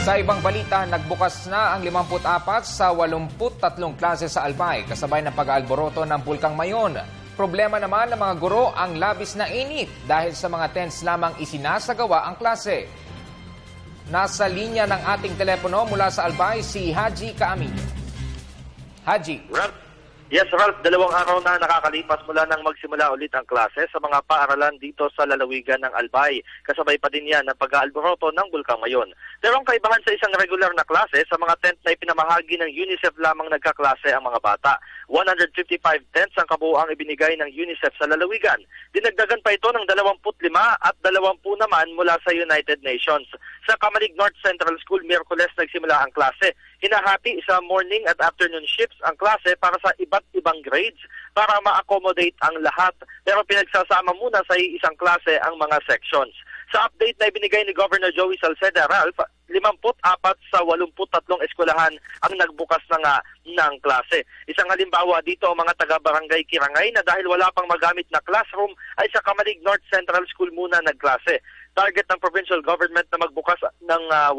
Sa ibang balita, nagbukas na ang 54 sa 83 klase sa Albay kasabay ng pag-aalboroto ng Bulkang Mayon. Problema naman ng mga guro ang labis na init dahil sa mga tents lamang isinasagawa ang klase. Nasa linya ng ating telepono mula sa Albay si Haji Kaaminyo. Haji. Yes, Ralph, 2 araw na nakakalipas mula nang magsimula ulit ang klase sa mga paaralan dito sa lalawigan ng Albay. Kasabay pa din yan ang pag-aalboroto ng Bulkang Mayon. Pero ang kaibahan sa isang regular na klase, sa mga tent na ipinamahagi ng UNICEF lamang nagkaklase ang mga bata. 155 tents ang kabuuang ibinigay ng UNICEF sa lalawigan. Dinagdagan pa ito ng 25 at 20 naman mula sa United Nations. Sa Camalig North Central School, Miyerkules nagsimula ang klase. Hinahati sa morning at afternoon shifts ang klase para sa iba't ibang grades para ma-accommodate ang lahat. Pero pinagsasama muna sa isang klase ang mga sections. Sa update na ibinigay ni Governor Joey Salceda, Ralph, 54 sa 83 eskwelahan ang nagbukas na nga ng klase. Isang halimbawa dito ang mga taga-barangay Kirangay na dahil wala pang magamit na classroom ay sa Camalig North Central School muna nagklase. Target ng provincial government na magbukas ng 100%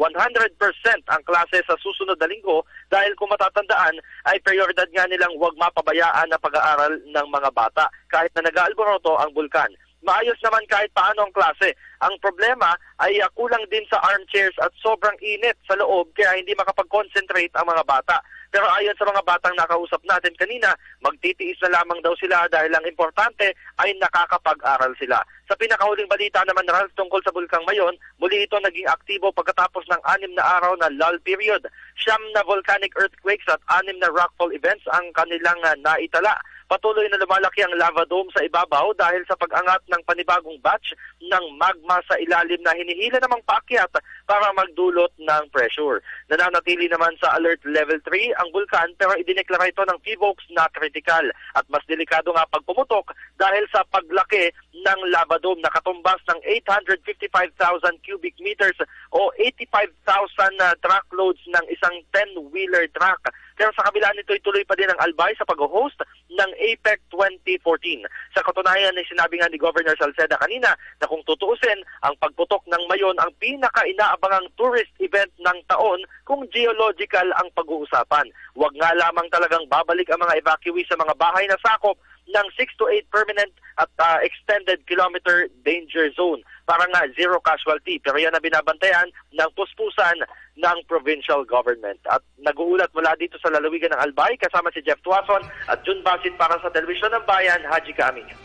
ang klase sa susunod na linggo dahil kung matatandaan ay prioridad nga nilang huwag mapabayaan na pag-aaral ng mga bata kahit na nag-aalboroto ang bulkan. Maayos naman kahit paano ang klase. Ang problema ay kulang din sa armchairs at sobrang init sa loob kaya hindi makapag-concentrate ang mga bata. Pero ayon sa mga batang nakausap natin kanina, magtitiis na lamang daw sila dahil ang importante ay nakakapag-aral sila. Sa pinakahuling balita naman, Ralph, tungkol sa Bulkang Mayon, muli ito naging aktibo pagkatapos ng 6 na araw na lull period. 9 na volcanic earthquakes at 6 na rockfall events ang kanilang naitala. Patuloy na lumalaki ang lava dome sa ibabaw dahil sa pag-angat ng panibagong batch ng magma sa ilalim na hinihila namang paakyat para magdulot ng pressure. Nananatili naman sa alert level 3 ang bulkan pero idineklara ito ng PHIVOLCS na critical at mas delikado nga pag pumutok dahil sa paglaki ng lava dome na katumbas ng 855,000 cubic meters o 85,000 truckloads ng isang 10-wheeler truck. Pero sa kabila nito, ituloy pa din ang Albay sa pag-host ng APEC 2014. Sa katunayan, ay sinabi nga ni Governor Salceda kanina na kung tutuusin, ang pagputok ng Mayon ang pinaka-inaabangang tourist event ng taon kung geological ang pag-uusapan. Huwag nga lamang talagang babalik ang mga evacuees sa mga bahay na sakop ng 6 to 8 permanent at extended kilometer danger zone para nga zero casualty. Pero yan ang binabantayan ng puspusan ng provincial government. At nag-uulat mula dito sa lalawigan ng Albay kasama si Jeff Tuason at June Basit para sa Telebisyon ng Bayan, Haji Kaaminyo.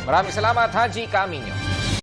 Maraming salamat, Haji Kaaminyo.